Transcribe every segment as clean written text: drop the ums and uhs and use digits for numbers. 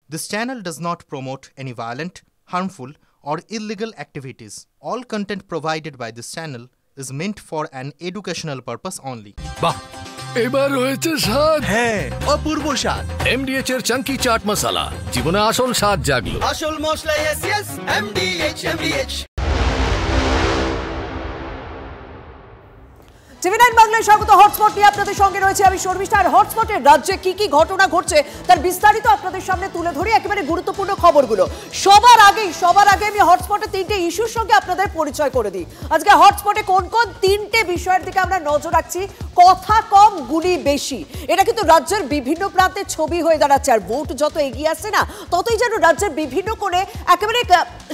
This channel does not promote any violent, harmful, or illegal activities. All content provided by this channel is meant for an educational purpose only. বাহ এবার হয়েছে স্বাদ। হ্যাঁ, অপূর্ব স্বাদ। এমডিএচ এর চাঙ্কি চাট মশলা জীবনে আসল স্বাদ জাগলো। আসল মশলা এসএস এমডিএচ। টিভি9 বাংলায় স্বাগত। হটস্পট নিয়ে আপনাদের সঙ্গে রয়েছে আমি শর্মিষ্ঠা। আর হটস্পটের রাজ্যে কি কি ঘটনা ঘটছে তার বিস্তারিত আপনাদের সামনে তুলে ধরি একেবারে গুরুত্বপূর্ণ খবরগুলো। সবার আগে আমি হটস্পটের তিনটে ইস্যুর সঙ্গে আপনাদের পরিচয় করে দিই। আজকে হটস্পটে কোন কোন তিনটে বিষয়ের দিকে আমরা নজর রাখছি। কথা কম গুলি বেশি, এটা কিন্তু রাজ্যের বিভিন্ন প্রান্তে ছবি হয়ে দাঁড়াচ্ছে। আর ভোট যত এগিয়ে আসছে না, ততই যেন রাজ্যের বিভিন্ন কোণে একেবারে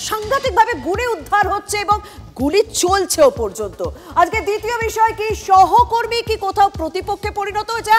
সাংঘাতিকভাবে গুলি উদ্ধার হচ্ছে এবং গুলি চলছেও পর্যন্ত। আজকে দ্বিতীয় বিষয় কি, সহকর্মী কি কোথাও প্রতিপক্ষে পরিণত হয়েছে।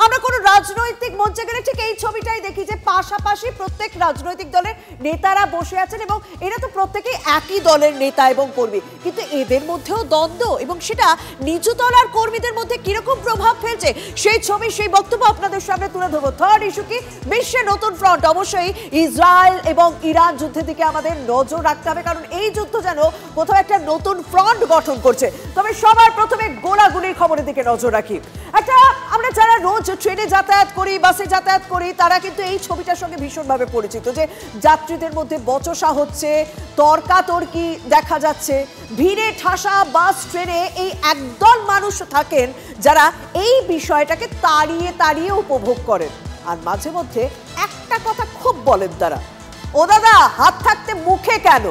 আমরা কোনো রাজনৈতিক মঞ্চে গেলে ঠিক এই ছবিটাই দেখি যে পাশাপাশি প্রত্যেক রাজনৈতিক দলের নেতারা বসে আছেন এবং এরা তো প্রত্যেকেই একই দলের নেতা এবং কর্মী, কিন্তু এদের মধ্যেও দ্বন্দ্ব এবং সেটা নিচুতলার কর্মীদের মধ্যে কিরকম প্রভাব ফেলছে সেই ছবি, সেই বক্তব্য আপনাদের সামনে তুলে ধরবো। থার্ড ইস্যু কি, বিশ্বে নতুন ফ্রন্ট। অবশ্যই ইসরায়েল এবং ইরান যুদ্ধের দিকে আমাদের নজর রাখতে হবে, কারণ এই যুদ্ধ যেন কোথাও একটা নতুন ফ্রন্ট গঠন করছে। তবে সবার প্রথমে গোলাগুলির খবরের দিকে নজর রাখি। আমরা যারা রোজ ট্রেনে যাতায়াত করি, বাসে যাতায়াত করি, তারা কিন্তু এই ছবিটার সঙ্গে ভীষণভাবে পরিচিত যে যাত্রীদের মধ্যে বচসা হচ্ছে, তর্কাতর্কি দেখা যাচ্ছে। ভিড়ে ঠাসা বাস ট্রেনে এই একদল মানুষ থাকেন যারা এই বিষয়টাকে তাড়িয়ে উপভোগ করেন। আর মাঝে মধ্যে একটা কথা খুব বলেন তারা, ও দাদা হাত থাকতে মুখে কেন?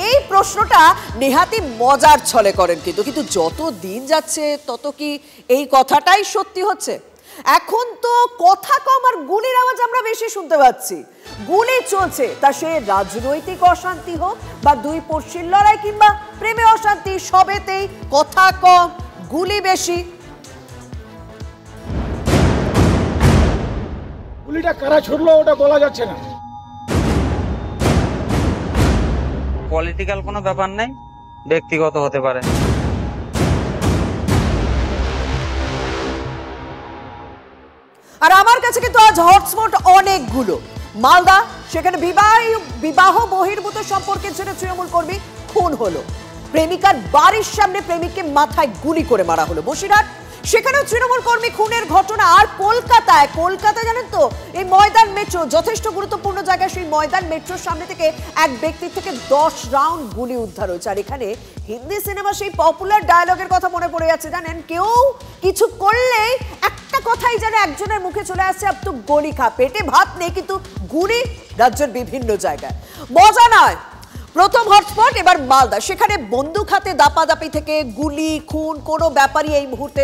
এই প্রশ্নটা নেহাতি মজার ছলে করেন, কিন্তু যত দিন যাচ্ছে তত কি এই কথাটাই সত্যি হচ্ছে? এখন তো কথা কম আর গুলির আওয়াজ আমরা বেশি শুনতে পাচ্ছি। গুলি চলছে, তা সে রাজনৈতিক অশান্তি হোক বা দুই পড়শির লড়াই কিংবা প্রেমে অশান্তি, সবেতেই কথা কম গুলি বেশি। গুলিটা কারা ছুড়লো ওটা বলা যাচ্ছে না। পলিটিক্যাল কোনো ব্যাপার নাই, ব্যক্তিগত হতে পারে। আর আমার কাছে কিন্তু আজ হটস্পট অনেকগুলো। মালদা, সেখানে বিবাহ বহির্ভূত সম্পর্কের জন্য তৃণমূল কর্মী খুন হলো। প্রেমিকার বাড়ির সামনে প্রেমিককে মাথায় গুলি করে মারা হলো। বসিরহাট, সেখানেও তৃণমূল কর্মী খুনের ঘটনা। আর কলকাতায় জানেন তো, এই ময়দান মেট্রো যথেষ্ট গুরুত্বপূর্ণ জায়গা, সেই ময়দান মেট্রোর সামনে থেকে এক ব্যক্তির থেকে 10 রাউন্ড গুলি উদ্ধার হয়েছে। আর এখানে হিন্দি সিনেমা সেই পপুলার ডায়লগের কথা মনে পড়ে যাচ্ছে, জানেন, কেউ কিছু করলেই একটা কথাই যেন একজনের মুখে চলে আসছে, আব তো গলি খা, পেটে ভাত নেই কিন্তু গুলি রাজ্যের বিভিন্ন জায়গায়। মজা নয়। প্রথম হটস্পট এবার মালদা, সেখানে বন্দুক হাতে দাপাদাপি থেকে গুলি খুন কোনো ব্যাপারই এই মুহূর্তে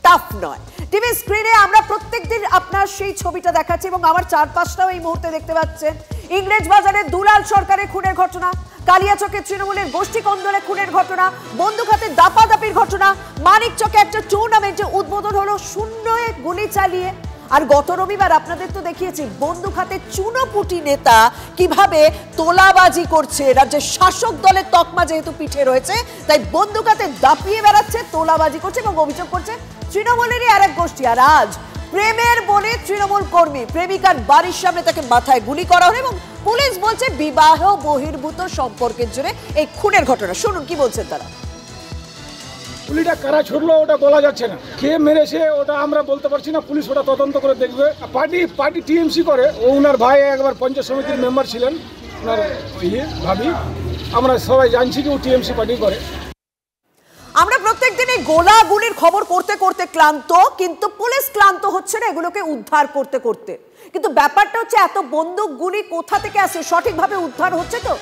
টাফ নয়। টিভি স্ক্রিনে আমরা প্রত্যেকদিন আপনার সেই ছবিটা দেখাচ্ছি এবং আমার চারপাশটাও এই মুহূর্তে দেখতে পাচ্ছেন। ইংরেজ বাজারে দুলাল সরকারের খুনের ঘটনা, কালিয়াচকে তৃণমূলের গোষ্ঠী কন্দলে খুনের ঘটনা, বন্দুক হাতে দাপাদাপির ঘটনা, মানিকচকে একটা টুর্নামেন্টে উদ্বোধন হলো শূন্যে গুলি চালিয়ে। আর গত রবিবার আপনাদের তো দেখিয়েছি বন্দুক হাতে চুনোপুটি নেতা কিভাবে তোলাবাজি করছে। রাজ্যের শাসক দলের তকমা যেহেতু পিঠে রয়েছে, তাই বন্দুক হাতে দাপিয়ে বেড়াচ্ছে, তোলাবাজি করছে এবং অভিযোগ করছে তৃণমূলেরই আরেক গোষ্ঠী। আর আজ প্রেমের বলে তৃণমূল কর্মী প্রেমিকার বাড়ির সামনে তাকে মাথায় গুলি করা হলো এবং পুলিশ বলছে বিবাহ বহির্ভূত সম্পর্কের জন্য এই খুনের ঘটনা। শুনুন কি বলছেন তারা। গুলিটা কারা ছুড়লো ওটা বলা যাচ্ছে না, কে মেরেছে ওটা আমরা বলতে পারছি না, পুলিশ ওটা তদন্ত করে দেখবে। পার্টি টিএমসি করে, ওনার ভাই একবার পঞ্চায়েত সমিতির মেম্বার ছিলেন, ওনার ভাবি, আমরা সবাই জানছি যে ও টিএমসি পার্টি করে। আমরা প্রত্যেকদিন এই গোলাগুলির খবর করতে করতে ক্লান্ত, কিন্তু পুলিশ ক্লান্ত হচ্ছে না এগুলোকে উদ্ধার করতে। কিন্তু ব্যাপারটা হচ্ছে এত বন্দুক গুলি কোথা থেকে আসে, সঠিকভাবে উদ্ধার হচ্ছে তো?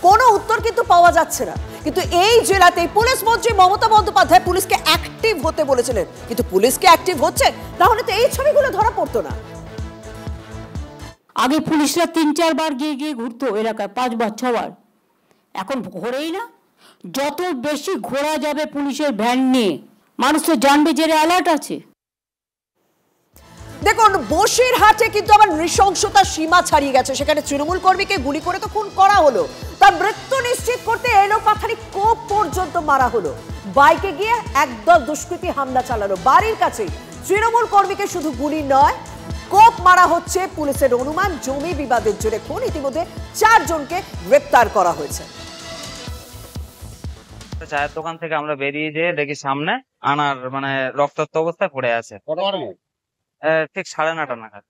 কোনো উত্তর কিন্তু পাওয়া যাচ্ছে না। কিন্তু এই জেলাতে পুলিশ মন্ত্রী মমতা বন্দ্যোপাধ্যায় পুলিশকে অ্যাক্টিভ হতে বলেছিলেন, কিন্তু পুলিশকে অ্যাক্টিভ হচ্ছে, তাহলে তো এই ছবিগুলো ধরা পড়তো না। আগে পুলিশরা 3-4 বার গিয়ে ঘুরতো এলাকায়, 5 বার 6 বার, এখন ঘোরেই না। যত বেশি ঘোরা যাবে পুলিশের ভ্যান নিয়ে, মানুষ তো জানবে যে অ্যালার্ট আছে। দেখুন, বসিরহাটে কিন্তু আবার নৃশংসতা সীমা ছাড়িয়ে গেছে। সেখানে তৃণমূল কর্মীকে গুলি করে তো খুন করা হলো, তার মৃত্যু নিশ্চিত করতে এলো পাথারি কোপ পর্যন্ত মারা হলো। বাইকে গিয়ে একদল দুষ্কৃতী হামলা চালালো বাড়ির কাছেই। তৃণমূল কর্মীকে শুধু গুলি নয়, কোপ মারা হচ্ছে। পুলিশের অনুমান জমি বিবাদের জেরে খুন। ইতিমধ্যে 4 জনকে গ্রেপ্তার করা হয়েছে। চায়ের দোকান থেকে আমরা বেরিয়ে যেয়ে দেখি সামনে আনার মানে রক্তাক্ত অবস্থায় পড়ে আছে। ঠিক 9:30 নাগাদ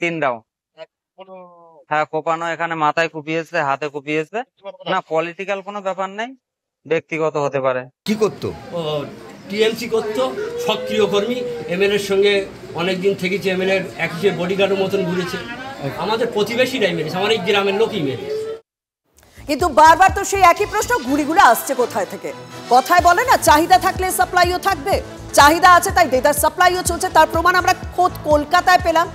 3 রাউন্ড। হ্যাঁ, কোপানো, এখানে মাথায় কুপিয়েছে, হাতে কুপিয়েছে। না, পলিটিক্যাল কোনো ব্যাপার নেই, ব্যক্তিগত হতে পারে। কি করতো? টিএমসি করতো, সক্রিয় কর্মী। এমএলএর সঙ্গে অনেকদিন থেকেছে, এমএলএর এক হিসেবে বডিগার্ডের মতন ঘুরেছে। আমাদের প্রতিবেশীরাই মেরেছে, আমার এই গ্রামের লোকই মেরেছে। কিন্তু বারবার তো সেই একই প্রশ্ন, গুলিগুলো আসছে কোথায় থেকে? কথায় বলে না, চাহিদা থাকলে সাপ্লাইও থাকবে। চাহিদা আছে তাই দেদার সাপ্লাইও চলছে। তার প্রমাণ আমরা খোদ কলকাতায় পেলাম।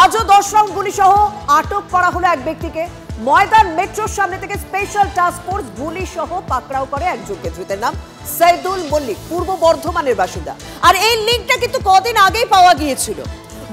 আজও 10 রাউন্ড গুলি সহ আটক করা হলো এক ব্যক্তিকে। ময়দান মেট্রোর সামনে থেকে স্পেশাল টাস্ক ফোর্স গুলি সহ পাকড়াও করে একজনকে। ধৃতের নাম সৈদুল মল্লিক, পূর্ব বর্ধমানের বাসিন্দা। আর এই লিঙ্কটা কিন্তু কদিন আগেই পাওয়া গিয়েছিল।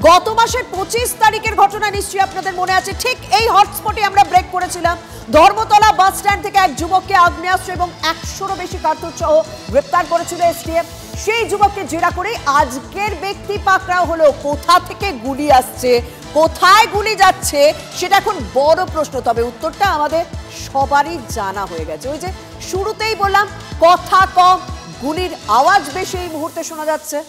গত মাসের 25 তারিখের ঘটনা নিশ্চয়ই আপনাদের মনে আছে। ঠিক এই হটস্পটে আমরা ব্রেক করেছিলাম। ধর্মতলা বাস স্ট্যান্ড থেকে এক যুবককে আগ্নেয়াস্ত্র এবং 100-রও বেশি কার্তুজ সহ গ্রেপ্তার করেছিল এসটিএফ। সেই যুবককে জেরা করে আজকের ব্যক্তি পাকড়াও হলো। কোথা থেকে গুলি আসছে, কোথায় গুলি যাচ্ছে, সেটা এখন বড় প্রশ্ন। তবে উত্তরটা আমাদের সবারই জানা হয়ে গেছে। ওই যে শুরুতেই বললাম, কথা কম, গুলির আওয়াজ বেশি এই মুহূর্তে শোনা যাচ্ছে।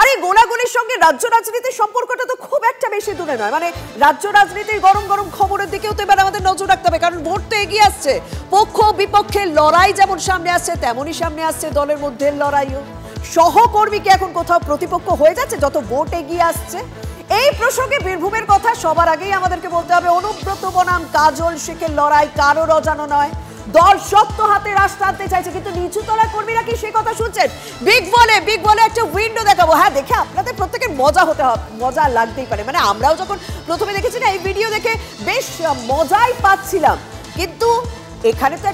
আর এই গোলাগুলির সঙ্গে রাজ্য রাজনীতির সম্পর্কটা তো খুব একটা বেশি দূরে নয়। মানে রাজ্য রাজনীতির গরম গরম খবরের দিকেও তো এবার আমাদের নজর রাখতে হবে, কারণ ভোট তো এগিয়ে আসছে। পক্ষ বিপক্ষের লড়াই যেমন সামনে আসছে, তেমনই সামনে আসছে দলের মধ্যে লড়াইও। সহকর্মীকে এখন কোথাও প্রতিপক্ষ হয়ে যাচ্ছে যত ভোট এগিয়ে আসছে। এই প্রসঙ্গে বীরভূমের কথা সবার আগেই আমাদেরকে বলতে হবে। অনুব্রত বনাম কাজল শেখের লড়াই কারোর অজানা নয়। দল শক্ত হাতে রাশ টানতে চাইছে, কিন্তু নিচু তলার কর্মীরা কি সেই কথা শুনছেন? বিগ বলে একটা উইন্ডো দেখাবো। হ্যাঁ, দেখে আপনাদের প্রত্যেকের মজা হতে হবে, মজা লাগতেই পারে। মানে আমরাও যখন প্রথমে দেখেছি না এই ভিডিও, দেখে বেশ মজাই পাচ্ছিলাম। কিন্তু এখানে তো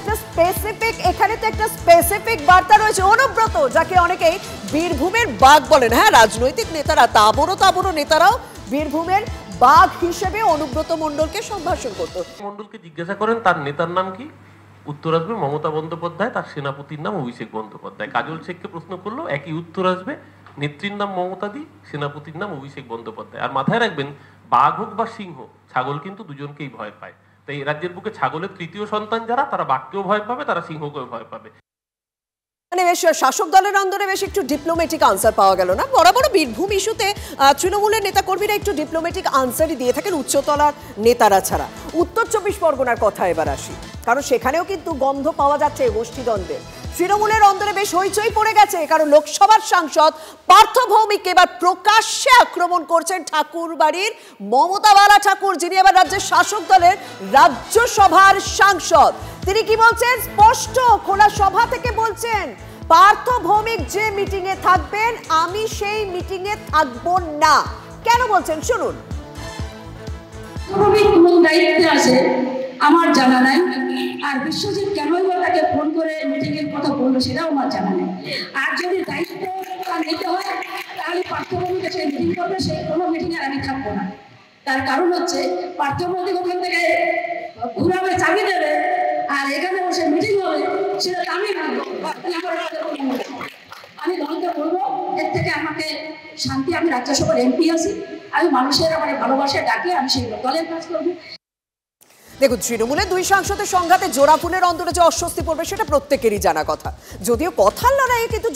একটা স্পেসিফিক বার্তা রয়েছে। অনুব্রত, যাকে অনেকেই বীরভূমের বাঘ বলেন, হ্যাঁ, রাজনৈতিক নেতারা, তাবড়ো নেতারাও বীরভূমের বাঘ হিসেবে অনুব্রত মণ্ডলকে সম্ভাষণ করতো। মণ্ডলকে জিজ্ঞাসা করেন তার নেতার নাম কি, উত্তর আসবে মমতা বন্দ্যোপাধ্যায়, তার সেনাপতির নাম অভিষেক বন্দ্যোপাধ্যায়। কাজল শেখকে প্রশ্ন করলো, একই উত্তর আসবে, নেত্রীর নাম মমতা দি, সেনাপতির নাম অভিষেক বন্দ্যোপাধ্যায়। আর মাথায় রাখবেন, বাঘ হোক বা সিংহ, ছাগল কিন্তু দুজনকেই ভয় পায়। তাই রাজ্যের বুকে ছাগলের তৃতীয় সন্তান যারা, তারা বাঘকেও ভয় পাবে, তারা সিংহকেও ভয় পাবে। মানে বেশ শাসক দলের অন্দরে বেশ একটু ডিপ্লোম্যাটিক আনসার পাওয়া গেল না? বরাবর বীরভূম ইস্যুতে তৃণমূলের নেতাকর্মীরা একটু ডিপ্লোম্যাটিক আনসারই দিয়ে থাকেন উচ্চতলার নেতারা ছাড়া। উত্তর 24 পরগনার কথা এবার আসি, কারণ সেখানেও কিন্তু গন্ধ পাওয়া যাচ্ছে গোষ্ঠীদ্বন্দ্বের। তৃণমূলের অন্দরে বেশ হইচই পড়ে গেছে, কারণ লোকসভার সাংসদ পার্থ ভৌমিককে এবার প্রকাশ্যে আক্রমণ করছেন ঠাকুরবাড়ির মমতা বালা ঠাকুর, যিনি এবার রাজ্যের শাসক দলের রাজ্যসভার সাংসদ। তিনি কি বলছেন? স্পষ্ট খোলা সভা থেকে বলছেন, পার্থ ভৌমিক যে মিটিং এ থাকবেন, আমি সেই মিটিং এ থাকবো না। কেন বলছেন শুনুন। দায়িত্বে আছে আমার জানা নাই, আর বিশ্বজিৎ কেনই তাকে ফোন করে মিটিং এর কথা বললো সেটাও আমার জানা নেই। আর যদি দায়িত্ব নিতে হয় তাহলে পার্থভৌমিকে সে মিটিং করবে, সেই কোনো মিটিং এর আমি থাকবো না। তার কারণ হচ্ছে পার্থভৌমিক ওখান থেকে ঘুরাবে, চাবি দেবে, আর এখানে বসে মিটিং হবে, সেটা আমি মানবো। আমি দলকে বলবো, এর থেকে আমাকে শান্তি। আমি রাজ্যসভার এমপি আছি, আমি মানুষের আমার ভালোবাসা ডাকে আমি সেই দলের কাজ করবো। দেখুন, তৃণমূলের দুই সাংসদের সংঘাতে জোড়াফুলের অন্তরে যে অস্বস্তি পড়বে সেটা প্রত্যেকেরই জানা কথা। যদিও কথার লড়াইয়ে কিন্তু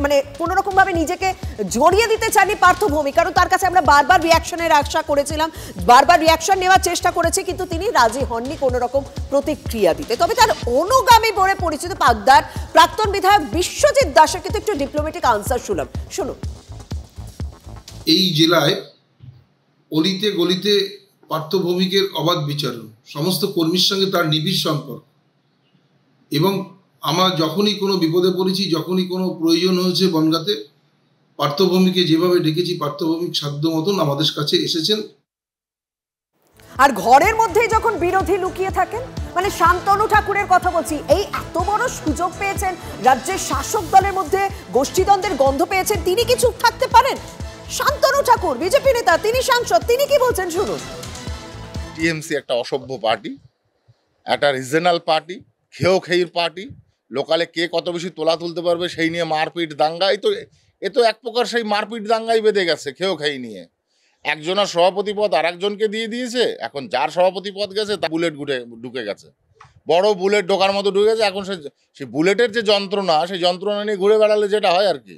মানে কোনো রকম ভাবে নিজেকে জড়িয়ে দিতে চাননি পার্থ ভৌমিক, কারণ তার কাছে আমরা বারবার রিয়াকশনের আশা করেছিলাম, বারবার রিয়াকশন নেওয়ার চেষ্টা করেছি, কিন্তু তিনি রাজি হননি কোনো রকম প্রতিক্রিয়া দিতে। তবে তার অনুগামী বলে পরিচিত পাকদার প্রাক্তন বিধায়ক বিশ্বজিৎ দাসের কিন্তু একটু ডিপ্লোম্যাটিক আনসার শুনুন। এই জেলায় অলিতে গলিতে পার্থ ভৌমিকের অবাধ বিচারণ, সমস্ত কর্মীর সঙ্গে তার নিবিড় সম্পর্ক, এবং আমরা যখনই কোনো বিপদে পড়েছি, যখনই কোনো প্রয়োজন হয়েছে বনগাঁতে, পার্থ ভৌমিককে যেভাবে ডেকেছি, পার্থ ভৌমিক সাধ্য মতন আমাদের কাছে এসেছেন। আর ঘরের মধ্যেই যখন বিরোধী লুকিয়ে থাকেন, মানে শান্তনু ঠাকুরের কথা বলছি, এই এত বড় সুযোগ পেয়েছেন, রাজ্যের শাসক দলের মধ্যে গোষ্ঠীদ্বন্দ্বের গন্ধ পেয়েছেন, তিনি কি চুপ থাকতে পারেন? শান্তনু ঠাকুর বিজেপি নেতা, তিনি সাংসদ, তিনি কি বলছেন শুনুন। টিএমসি একটা অসভ্য পার্টি, একটা রিজনাল পার্টি, খেয়ের পার্টি, লোকালে কে কত বেশি তোলা তুলতে পারবে সেই নিয়ে মারপিট দাঙ্গা, এই তো এ তো এক প্রকার সেই মারপিট দাঙ্গাই বেঁধে গেছে খেয়েও খাই নিয়ে। একজনের সভাপতি পদ আর একজনকে দিয়ে দিয়েছে, এখন যার সভাপতি পদ গেছে তা বুলেট ঢুকে গেছে, বড় বুলেট ঢোকার মতো ঢুকে গেছে। এখন সেই বুলেটের যে যন্ত্রণা, সেই যন্ত্রণা নিয়ে ঘুরে বেড়ালে যেটা হয় আর কি।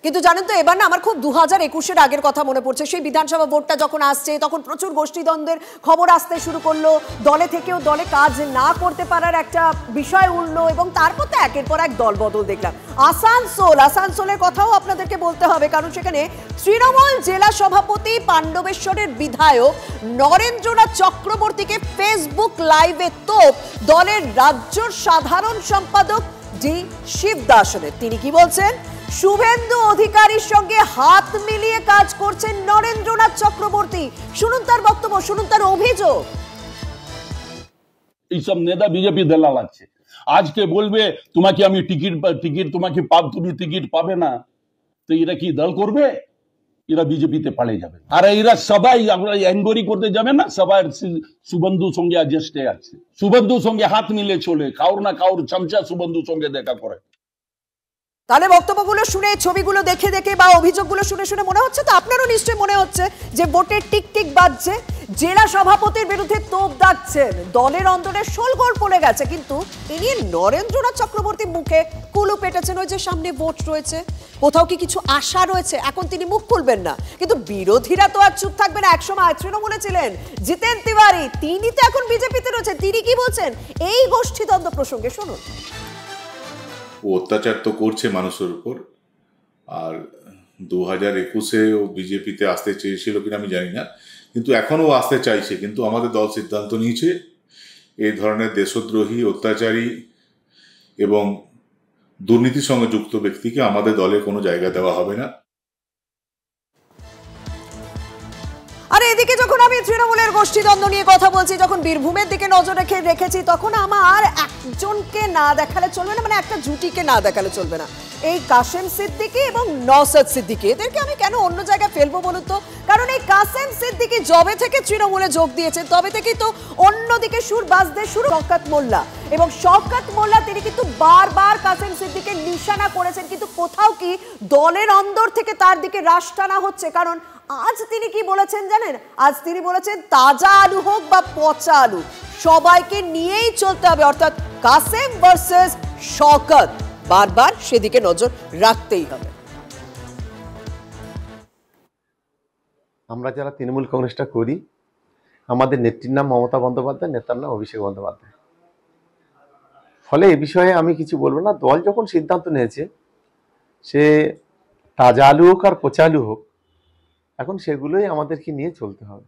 কিন্তু জানেন তো এবার না আমার খুব 2021-এর আগের কথা মনে পড়ছে। সেই বিধানসভা ভোটটা যখন আসছে তখন প্রচুর গোষ্ঠীদ্বন্দ্বের খবর আসতে শুরু করলো, দলে থেকেও দলে কাজ না করতে পারার একটা বিষয় উঠলো এবং তারপর তো একের পর এক দল বদল দেখলাম। আসানসোলের কথাও আপনাদেরকে বলতে হবে, কারণ সেখানে তৃণমূল জেলা সভাপতি পাণ্ডবেশ্বরের বিধায়ক নরেন্দ্রনাথ চক্রবর্তীকে ফেসবুক লাইভে তোপ দলের রাজ্য সাধারণ সম্পাদক ডি শিবদাসনের। তিনি কি বলছেন? শুভেন্দু অধিকারীর সঙ্গে হাত মিলিয়ে কাজ করছেন নরেন্দ্রনাথ চক্রবর্তী। শুনুন তার বক্তব্য, শুনুন তার অভিযোগ। এইসব নেতা বিজেপি দেলা লাগছে, আজকে বলবে তোমাকে আমি টিকিট তোমাকে তুমি টিকিট পাবে না, তো এরা কি দল করবে? এরা বিজেপিতে পালে যাবে। আর এরা সবাই আমরা এনকোয়ারি করতে যাবে না, সবাই শুভেন্দুর সঙ্গে অ্যাডজাস্টে আছে, শুভেন্দুর সঙ্গে হাত মিলে চলে, কাউর না কাউর চামচা শুভেন্দুর সঙ্গে দেখা করে। তাহলে বক্তব্যগুলো শুনে, ছবিগুলো দেখে দেখে বা অভিযোগগুলো শুনে শুনে মনে হচ্ছে তো আপনারও নিশ্চয়ই মনে হচ্ছে যে ভোটের টিক টিক বাজছে, জেলা সভাপতির বিরুদ্ধে তোপ দাগছেন, দলের অন্তরে শোলগোল পড়ে গেছে। কিন্তু ইনি নরেন্দ্রনাথ চক্রবর্তী মুখে কুলু পেটেছেন, ওই যে সামনে ভোট রয়েছে, কোথাও কি কিছু আশা রয়েছে, এখন তিনি মুখ খুলবেন না। কিন্তু বিরোধীরা তো আর চুপ থাকবে না। একসময় তৃণমূলে ছিলেন জিতেন তিওয়ারি, তিনি তো এখন বিজেপিতে রয়েছেন, তিনি কি বলছেন এই গোষ্ঠীদ্বন্দ্ব প্রসঙ্গে শুনুন। ও অত্যাচার তো করছে মানুষের উপর, আর 2021-এ ও বিজেপিতে আসতে চেয়েছিল কিনা আমি জানি না, কিন্তু এখনও আসতে চাইছে। কিন্তু আমাদের দল সিদ্ধান্ত নিয়েছে এই ধরনের দেশদ্রোহী, অত্যাচারী এবং দুর্নীতির সঙ্গে যুক্ত ব্যক্তিকে আমাদের দলে কোনো জায়গা দেওয়া হবে না। আর এদিকে যখন আমি তৃণমূলের গোষ্ঠীদ্বন্দ্ব নিয়ে কথা বলছি, যখন বীরভূমের দিকে নজর রেখেছি, তখন আমার একজনকে না দেখালে চলবে না, মানে একটা জুটিকে না দেখালে চলবে না। এই কাসেম সিদ্দিকী এবং নওশাদ সিদ্দিকী, এদেরকে আমি কেন অন্য জায়গায় ফেলবো বলুন তো? কারণ এই কাসেম সিদ্দিকী যবে থেকে তৃণমূলে যোগ দিয়েছে তবে থেকেই তো অন্যদিকে সুর বাজতে শুরু শওকত মোল্লা। এবং শওকত মোল্লা তিনি কিন্তু বারবার কাসেম সিদ্দিকীকে নিশানা করেছেন, কিন্তু কোথাও কি দলের অন্দর থেকে তার দিকে রাশ টানা হচ্ছে। কারণ আজ তিনি কি বলেছেন জানেন? আজ তিনি বলেছেন তাজা আলু হোক বা পচা আলু, সবাইকে নিয়েই চলতে হবে, অর্থাৎ কাসেম ভার্সেস শওকত, বারবার সেদিকে নজর রাখতেই হবে। আমরা যারা তৃণমূল কংগ্রেসটা করি, আমাদের নেত্রীর নাম মমতা বন্দ্যোপাধ্যায়, নেতার নাম অভিষেক বন্দ্যোপাধ্যায়। ফলে এ বিষয়ে আমি কিছু বলবো না। দল যখন সিদ্ধান্ত নিয়েছে, সে তাজা আলু হোক আর পচা আলু হোক, এখন সেগুলোই আমাদেরকে নিয়ে চলতে হবে।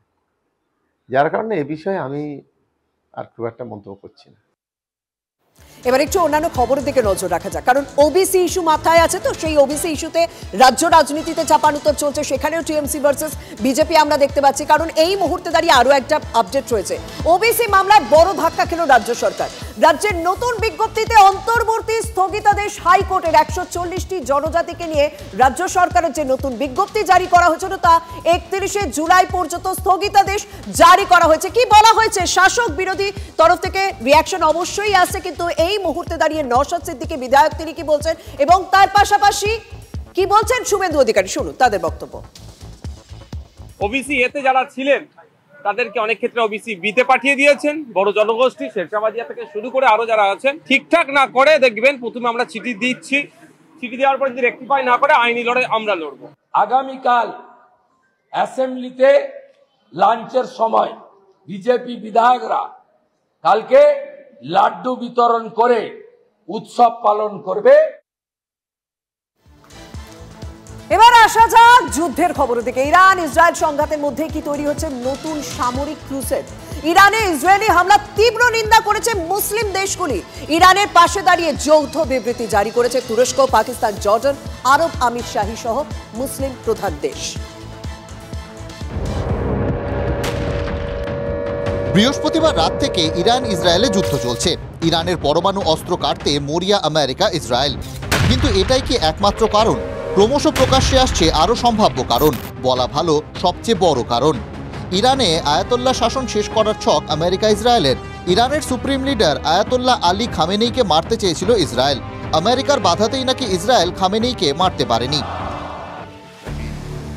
যার কারণে এ বিষয়ে আমি আর খুব একটা মন্তব্য করছি না। এবার একটু অন্যান্য খবরের দিকে নজর রাখা যাক, কারণ ওবিসি ইস্যু মাথায় আছে। তো সেই ওবিসি ইস্যুতে রাজ্য রাজনীতিতে চাপানুতর চলছে, সেখানেও টিএমসি ভার্সেস বিজেপি আমরা দেখতে পাচ্ছি। কারণ এই মুহূর্তে দাঁড়িয়ে আরো একটা আপডেট রয়েছে, ওবিসি মামলায় বড় ধাক্কা খেল রাজ্য সরকার। রাজ্যের নতুন বিজ্ঞপ্তিতে অন্তর্বর্তী স্থগিতাদেশ হাইকোর্টের 140টি জনজাতিকে নিয়ে রাজ্য সরকারের যে নতুন বিজ্ঞপ্তি জারি করা হয়েছিল তা 31শে জুলাই পর্যন্ত স্থগিতাদেশ জারি করা হয়েছে। কি বলা হয়েছে? শাসক বিরোধী তরফ থেকে রিয়াকশন অবশ্যই আসছে, কিন্তু এই মুহূর্তে দাঁড়িয়ে নওশাদ সিদ্দিকী বিধায়ক তিনি কি বলছেন এবং তার পাশাপাশি কি বলছেন শুভেন্দু অধিকারী, শুনুন তাদের বক্তব্য। ওবিসি এতে যারা ছিলেন তাদেরকে অনেক ক্ষেত্রে ওবিসি বিতে পাঠিয়ে দিয়েছেন, বড় জনগোষ্ঠী শেরশাবাজিয়া থেকে শুরু করে আরো যারা আছেন। ঠিকঠাক না করে দেখবেন প্রথমে আমরা চিঠি দিচ্ছি, চিঠি দেওয়ার পর যদি রেকটিফাই না করে আইনি লড়াই আমরা লড়বো। আগামীকাল অ্যাসেম্বলিতে লাঞ্চের সময় বিজেপি বিধায়করা কালকে লাড্ডু বিতরণ করে উৎসব পালন করবে। এবার আসা যাক যুদ্ধের খবরের দিকে। ইরান ইসরায়েল সংঘাতের মধ্যে কি তৈরি হচ্ছে নতুন সামরিক ক্রুসেড। ইরানে ইসরায়েলি হামলা তীব্র নিন্দা করেছে মুসলিম দেশগুলি। ইরানের পাশে দাঁড়িয়ে যৌথ বিবৃতি জারি করেছে তুরস্ক, পাকিস্তান, জর্ডান, আরব আমির শাহী সহ মুসলিম প্রধান দেশ। বৃহস্পতিবার রাত থেকে ইরান ইসরায়েলে যুদ্ধ চলছে। ইরানের পরমাণু অস্ত্র কাটতে মরিয়া আমেরিকা, ইসরায়েল। কিন্তু এটাই কি একমাত্র কারণ? ক্রমশ প্রকাশ্যে আসছে আরও সম্ভাব্য কারণ, বলা ভালো সবচেয়ে বড় কারণ। ইরানে আয়াতোল্লাহ শাসন শেষ করার ছক আমেরিকা ইসরায়েলের। ইরানের সুপ্রিম লিডার আয়াতোল্লাহ আলী খামেনেইকে মারতে চেয়েছিল ইসরায়েল। আমেরিকার বাধাতেই নাকি ইসরায়েল খামেনেইকে মারতে পারেনি।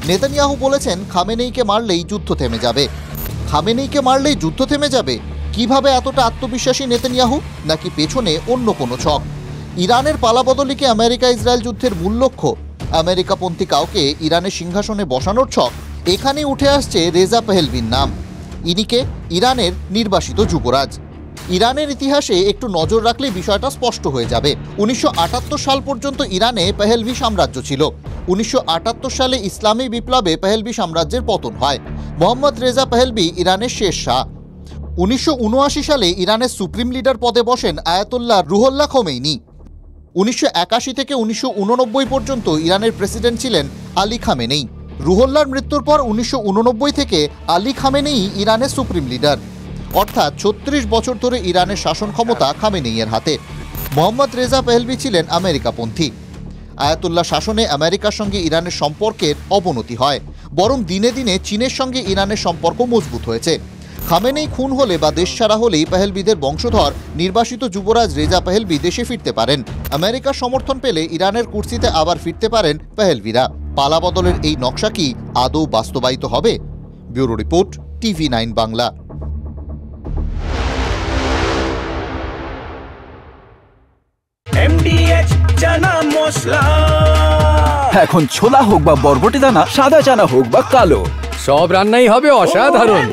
নেতানিয়াহু বলেছেন খামেনেইকে মারলেই যুদ্ধ থেমে যাবে। খামেনেইকে মারলেই যুদ্ধ থেমে যাবে? কিভাবে এতটা আত্মবিশ্বাসী নেতানিয়াহু? নাকি পেছনে অন্য কোনো ছক? ইরানের পালাবদলি কি আমেরিকা ইসরায়েল যুদ্ধের মূল লক্ষ্য? আমেরিকাপন্থী কাউকে ইরানের সিংহাসনে বসানোর ছক? এখানে উঠে আসছে রেজা পেহেলভির নাম। ইনিকে ইরানের নির্বাসিত যুবরাজ। ইরানের ইতিহাসে একটু নজর রাখলে বিষয়টা স্পষ্ট হয়ে যাবে। 1978 সাল পর্যন্ত ইরানে পেহেলভি সাম্রাজ্য ছিল। 1978 সালে ইসলামী বিপ্লবে পেহেলভি সাম্রাজ্যের পতন হয়। মোহাম্মদ রেজা পেহেলভি ইরানের শেষ শাহ। 1979 সালে ইরানের সুপ্রিম লিডার পদে বসেন আয়াতুল্লাহ রুহুল্লাহ খোমেনি। 1981 থেকে 1989 পর্যন্ত ইরানের প্রেসিডেন্ট ছিলেন আলী খামেনেই। রুহুল্লাহর মৃত্যুর পর 1989 থেকে আলী খামেনেই ইরানের সুপ্রিম লিডার। অর্থাৎ 36 বছর ধরে ইরানের শাসন ক্ষমতা খামেনেইয়ের হাতে। মোহাম্মদ রেজা পেহেলভি ছিলেন আমেরিকাপন্থী। আয়াতুল্লাহ শাসনে আমেরিকার সঙ্গে ইরানের সম্পর্কের অবনতি হয়, বরং দিনে দিনে চীনের সঙ্গে ইরানের সম্পর্ক মজবুত হয়েছে। খামেনেই খুন হলে বা দেশ ছাড়া হলেই পেহেলভিদের বংশধর নির্বাসিত যুবরাজ রেজা পেহেলভি দেশে ফিরতে পারেন। আমেরিকার সমর্থন পেলে ইরানের কুর্সিতে আবার ফিরতে পারেন পেহেলভিরা। পালাবদলের এই নকশা কি আদৌ বাস্তবায়িত হবে? Bureau report, TV9 Bangla. MDH chana masala, এখন ছোলা হোক বা বরবটি দানা, সাদা চানা হোক বা কালো, সব রান্নাই হবে অসাধারণ।